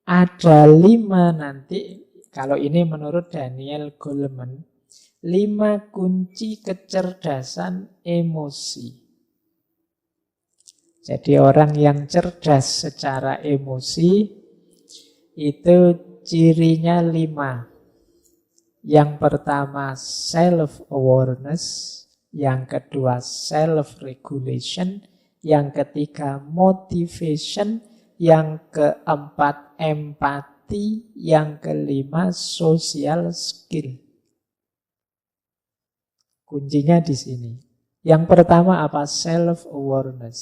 Ada 5 nanti, kalau ini menurut Daniel Goleman, 5 kunci kecerdasan emosi. Jadi orang yang cerdas secara emosi itu cirinya 5. Yang pertama self-awareness, yang kedua self-regulation, yang ketiga motivation, yang keempat empati, yang kelima social skill. Kuncinya di sini. Yang pertama apa? Self-awareness,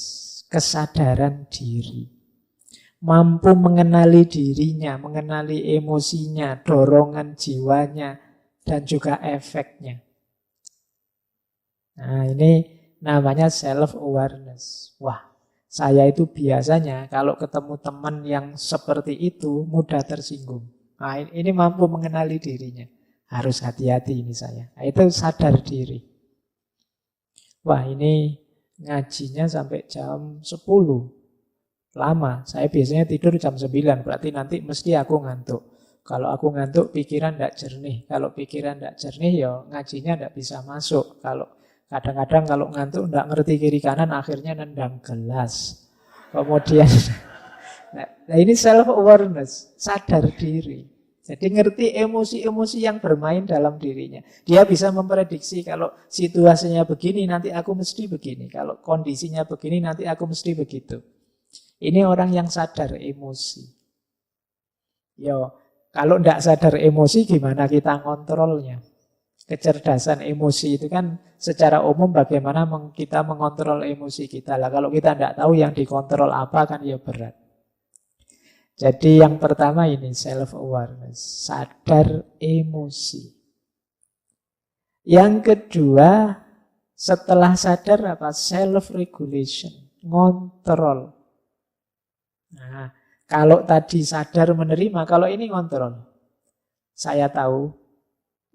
kesadaran diri. Mampu mengenali dirinya, mengenali emosinya, dorongan jiwanya, dan juga efeknya. Nah, ini namanya self-awareness. Wah, saya itu biasanya kalau ketemu teman yang seperti itu mudah tersinggung. Nah, ini mampu mengenali dirinya. Harus hati-hati ini saya. Nah, itu sadar diri. Wah, ini ngajinya sampai jam 10. Lama, saya biasanya tidur jam 9, berarti nanti mesti aku ngantuk. Kalau aku ngantuk, pikiran tidak jernih. Kalau pikiran tidak jernih, ya ngajinya tidak bisa masuk. Kalau kadang-kadang kalau ngantuk tidak ngerti kiri kanan, akhirnya nendang gelas. Kemudian, nah ini self-awareness, sadar diri. Jadi ngerti emosi-emosi yang bermain dalam dirinya. Dia bisa memprediksi kalau situasinya begini, nanti aku mesti begini. Kalau kondisinya begini, nanti aku mesti begitu. Ini orang yang sadar emosi. Yo, kalau tidak sadar emosi, gimana kita ngontrolnya? Kecerdasan emosi itu kan secara umum bagaimana kita mengontrol emosi kita. Lah kalau kita tidak tahu yang dikontrol apa kan ya berat. Jadi yang pertama ini self-awareness, sadar emosi. Yang kedua, setelah sadar apa? Self-regulation, ngontrol. Nah, kalau tadi sadar menerima, kalau ini ngontrol. Saya tahu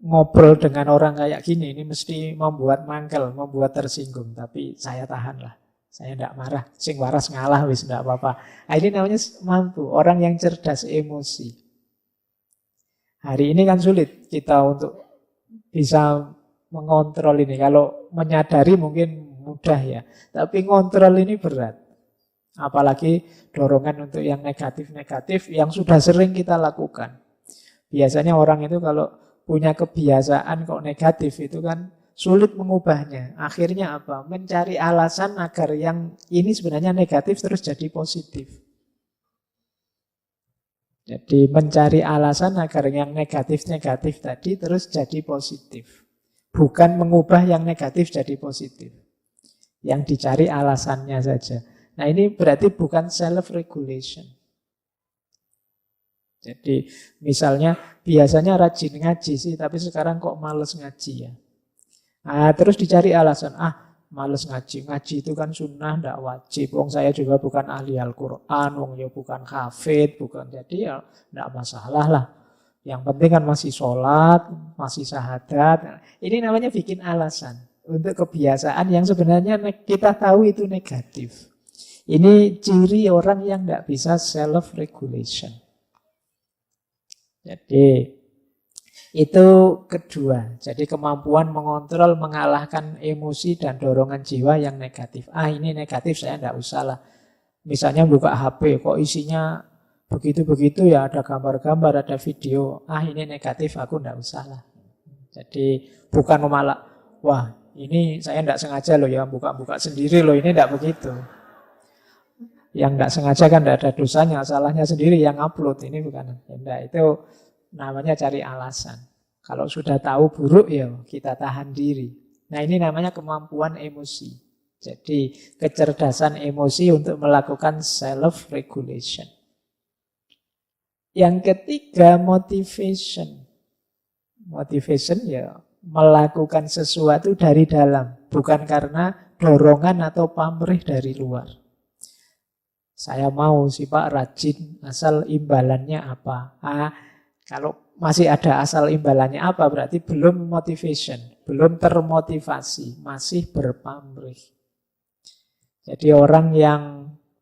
ngobrol dengan orang kayak gini ini mesti membuat mangkel, membuat tersinggung, tapi saya tahanlah. Saya tidak marah, sing waras ngalah wis tidak apa-apa. Nah, ini namanya mampu, orang yang cerdas emosi. Hari ini kan sulit kita untuk bisa mengontrol ini. Kalau menyadari mungkin mudah ya, tapi ngontrol ini berat. Apalagi dorongan untuk yang negatif-negatif yang sudah sering kita lakukan. Biasanya orang itu kalau punya kebiasaan kok negatif itu kan sulit mengubahnya. Akhirnya apa? Mencari alasan agar yang ini sebenarnya negatif terus jadi positif. Jadi mencari alasan agar yang negatif-negatif tadi terus jadi positif. Bukan mengubah yang negatif jadi positif. Yang dicari alasannya saja. Nah ini berarti bukan self-regulation. Jadi misalnya biasanya rajin ngaji sih, tapi sekarang kok males ngaji ya. Nah, terus dicari alasan, males ngaji. Ngaji itu kan sunnah, tidak wajib. Wong saya juga bukan ahli Al-Quran, wong ya bukan hafid, bukan. Jadi ya tidak masalah lah. Yang penting kan masih sholat, masih syahadat. Nah, ini namanya bikin alasan untuk kebiasaan yang sebenarnya kita tahu itu negatif. Ini ciri orang yang tidak bisa self-regulation. Jadi itu kedua. Jadi kemampuan mengontrol, mengalahkan emosi dan dorongan jiwa yang negatif. Ini negatif saya tidak usah lah. Misalnya buka HP, kok isinya begitu-begitu ya, ada gambar-gambar, ada video. Ini negatif, aku tidak usah lah. Jadi bukan malah, wah ini saya tidak sengaja loh ya, buka-buka sendiri loh, ini tidak begitu. Yang tidak sengaja kan tidak ada dosanya, salahnya sendiri yang upload. Ini bukan. Tidak, itu namanya cari alasan. Kalau sudah tahu buruk ya kita tahan diri. Nah ini namanya kemampuan emosi. Jadi kecerdasan emosi untuk melakukan self-regulation. Yang ketiga motivation. Motivation ya melakukan sesuatu dari dalam. Bukan karena dorongan atau pamrih dari luar. Saya mau sih Pak rajin, asal imbalannya apa? Kalau masih ada asal imbalannya apa, berarti belum motivation, belum termotivasi, masih berpamrih. Jadi orang yang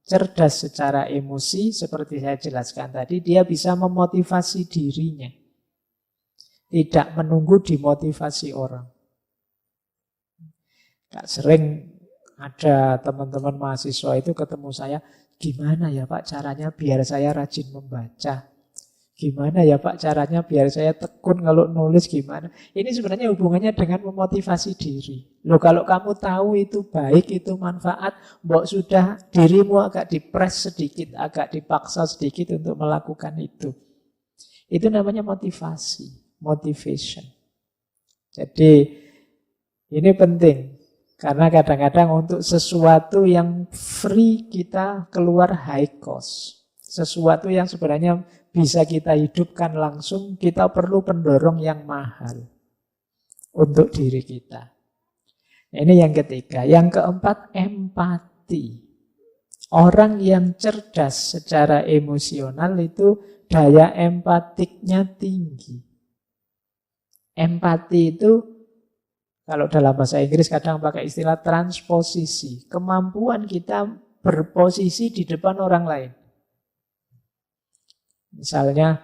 cerdas secara emosi, seperti saya jelaskan tadi, dia bisa memotivasi dirinya. Tidak menunggu dimotivasi orang. Gak sering ada teman-teman mahasiswa itu ketemu saya, gimana ya Pak caranya biar saya rajin membaca? Gimana ya Pak caranya biar saya tekun kalau nulis gimana? Ini sebenarnya hubungannya dengan memotivasi diri. Loh kalau kamu tahu itu baik, itu manfaat, mbok sudah dirimu agak dipres sedikit, agak dipaksa sedikit untuk melakukan itu. Itu namanya motivasi, motivation. Jadi ini penting. Karena kadang-kadang untuk sesuatu yang free kita keluar high cost. Sesuatu yang sebenarnya bisa kita hidupkan langsung, kita perlu pendorong yang mahal untuk diri kita. Ini yang ketiga. Yang keempat, empati. Orang yang cerdas secara emosional itu daya empatiknya tinggi. Empati itu, kalau dalam bahasa Inggris kadang pakai istilah transposisi. Kemampuan kita berposisi di depan orang lain. Misalnya,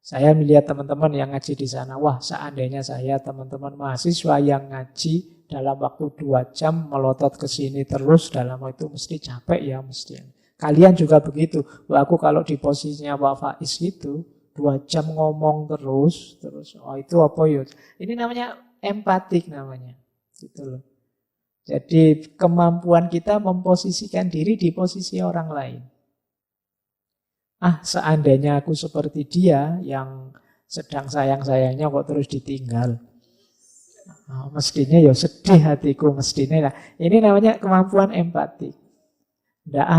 saya melihat teman-teman yang ngaji di sana. Wah, seandainya saya teman-teman mahasiswa yang ngaji dalam waktu 2 jam melotot ke sini terus, dalam waktu itu mesti capek ya, mesti. Kalian juga begitu. Wah, aku kalau di posisinya Pak Faiz itu, 2 jam ngomong terus, oh itu apa ya? Ini namanya empatik namanya. Gitu loh. Jadi kemampuan kita memposisikan diri di posisi orang lain. Seandainya aku seperti dia yang sedang sayang-sayangnya kok terus ditinggal. Mestinya ya sedih hatiku, mestinya. Nah, ini namanya kemampuan empati. Nggak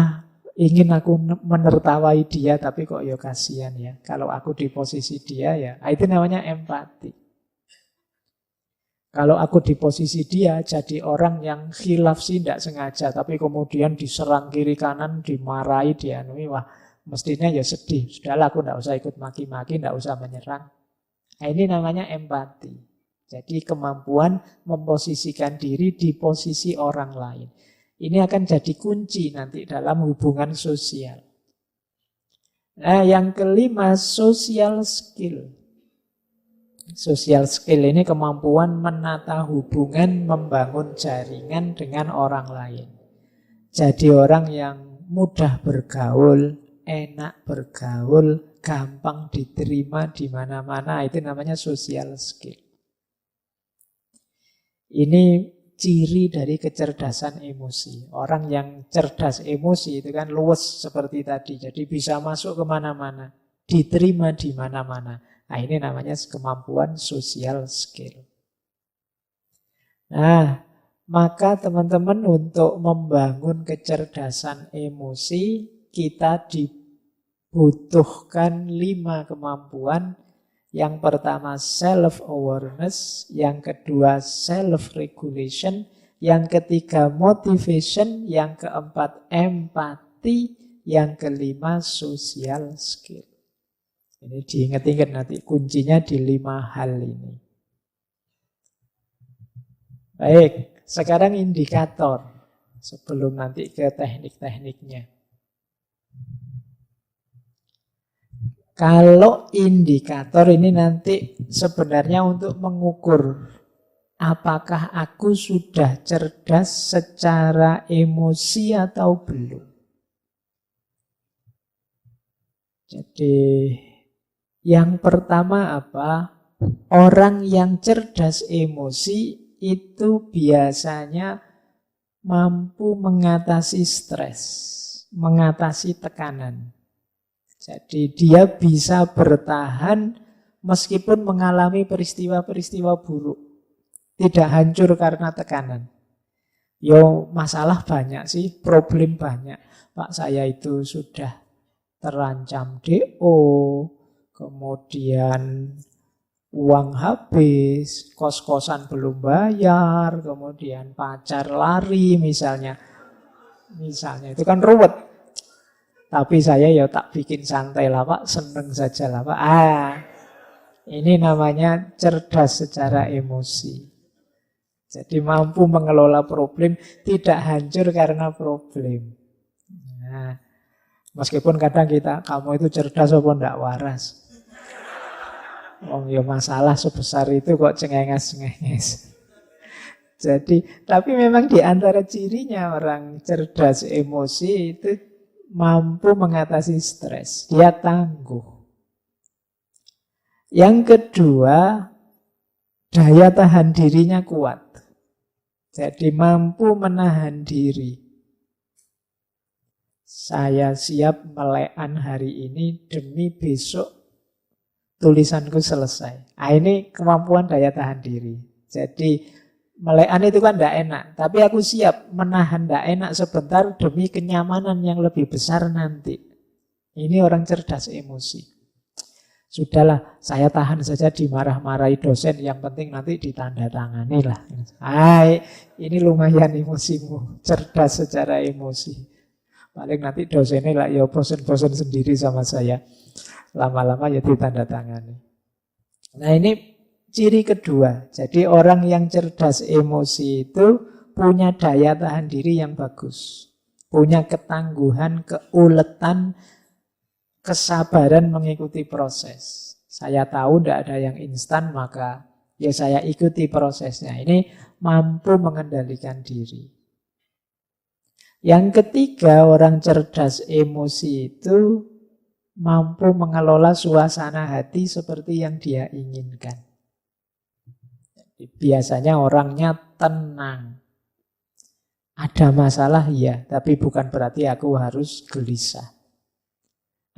ingin aku menertawai dia, tapi kok ya kasihan ya. Kalau aku di posisi dia ya, itu namanya empati. Kalau aku di posisi dia, jadi orang yang khilaf sih tidak sengaja, tapi kemudian diserang kiri kanan, dimarahi, dianui, wah mestinya ya sedih. Sudahlah aku tidak usah ikut maki-maki, tidak usah menyerang. Nah, ini namanya empati. Jadi kemampuan memposisikan diri di posisi orang lain. Ini akan jadi kunci nanti dalam hubungan sosial. Nah, yang kelima, social skill. Social skill ini kemampuan menata hubungan, membangun jaringan dengan orang lain. Jadi orang yang mudah bergaul, enak bergaul, gampang diterima di mana-mana, itu namanya social skill. Ini ciri dari kecerdasan emosi. Orang yang cerdas emosi itu kan luwes seperti tadi, jadi bisa masuk kemana-mana, diterima di mana-mana. Nah, ini namanya kemampuan social skill. Nah, maka teman-teman untuk membangun kecerdasan emosi, kita dibutuhkan 5 kemampuan. Yang pertama self-awareness, yang kedua self-regulation, yang ketiga motivation, yang keempat empati, yang kelima social skill. Ini diingat-ingat nanti kuncinya di 5 hal ini. Baik, sekarang indikator sebelum nanti ke teknik-tekniknya. Kalau indikator ini nanti sebenarnya untuk mengukur apakah aku sudah cerdas secara emosi atau belum. Jadi yang pertama apa? Orang yang cerdas emosi itu biasanya mampu mengatasi stres, mengatasi tekanan. Jadi dia bisa bertahan meskipun mengalami peristiwa-peristiwa buruk. Tidak hancur karena tekanan. Masalah banyak sih, problem banyak. Pak, saya itu sudah terancam DO, kemudian uang habis, kos-kosan belum bayar, kemudian pacar lari misalnya. Misalnya itu kan ruwet. Tapi saya ya tak bikin santai lah Pak, seneng saja lah Pak. Ini namanya cerdas secara emosi. Jadi mampu mengelola problem, tidak hancur karena problem. Nah, meskipun kadang kamu itu cerdas apa ndak waras. Oh ya masalah sebesar itu kok cengenges-cengenges. Jadi, tapi memang di antara cirinya orang cerdas emosi itu mampu mengatasi stres. Dia tangguh. Yang kedua, daya tahan dirinya kuat. Jadi mampu menahan diri. Saya siap melekan hari ini demi besok tulisanku selesai. Nah, ini kemampuan daya tahan diri. Jadi melekan itu kan tidak enak. Tapi aku siap menahan tidak enak sebentar demi kenyamanan yang lebih besar nanti. Ini orang cerdas emosi. Sudahlah, saya tahan saja dimarah-marahi dosen. Yang penting nanti ditandatangani lah. Hai, ini lumayan emosimu. Cerdas secara emosi. Paling nanti dosennya lah ya bosen-bosen sendiri sama saya. Lama-lama ya ditandatangani. Nah ini ciri kedua. Jadi orang yang cerdas emosi itu punya daya tahan diri yang bagus. Punya ketangguhan, keuletan, kesabaran mengikuti proses. Saya tahu tidak ada yang instan, maka ya saya ikuti prosesnya. Ini mampu mengendalikan diri. Yang ketiga, orang cerdas emosi itu mampu mengelola suasana hati seperti yang dia inginkan. Jadi, biasanya orangnya tenang. Ada masalah, iya, tapi bukan berarti aku harus gelisah.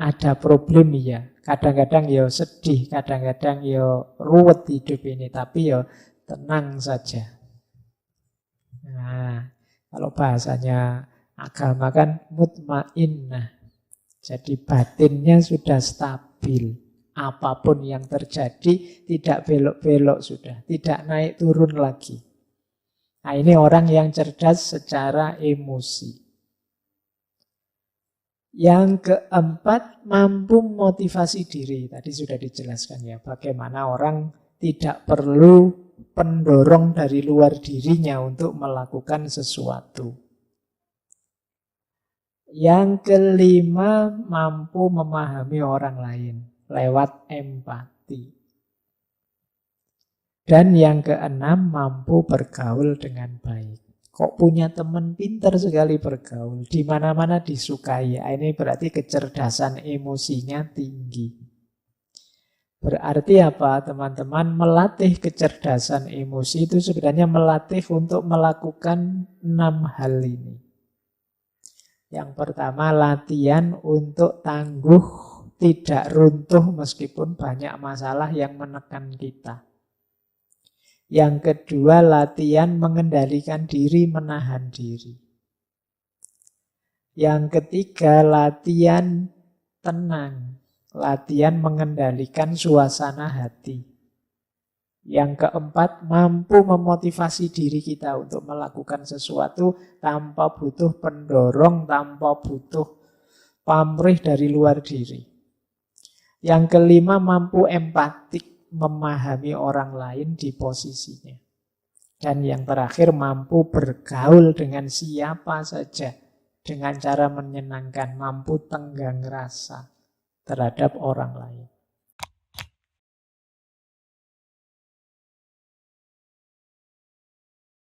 Ada problem, iya. Kadang-kadang ya sedih, kadang-kadang ya ruwet hidup ini, tapi ya tenang saja. Nah, kalau bahasanya agama kan mutmainnah. Jadi batinnya sudah stabil. Apapun yang terjadi tidak belok-belok sudah. Tidak naik turun lagi. Nah ini orang yang cerdas secara emosi. Yang keempat, mampu motivasi diri. Tadi sudah dijelaskan ya, bagaimana orang tidak perlu pendorong dari luar dirinya untuk melakukan sesuatu. Yang kelima, mampu memahami orang lain lewat empati. Dan yang keenam, mampu bergaul dengan baik. Kok punya teman pintar sekali bergaul, di mana-mana disukai. Ini berarti kecerdasan emosinya tinggi. Berarti apa teman-teman? Melatih kecerdasan emosi itu sebenarnya melatih untuk melakukan 6 hal ini. Yang pertama, latihan untuk tangguh, tidak runtuh meskipun banyak masalah yang menekan kita. Yang kedua, latihan mengendalikan diri, menahan diri. Yang ketiga, latihan tenang, latihan mengendalikan suasana hati. Yang keempat, mampu memotivasi diri kita untuk melakukan sesuatu tanpa butuh pendorong, tanpa butuh pamrih dari luar diri. Yang kelima, mampu empatik, memahami orang lain di posisinya. Dan yang terakhir, mampu bergaul dengan siapa saja dengan cara menyenangkan, mampu tenggang rasa terhadap orang lain.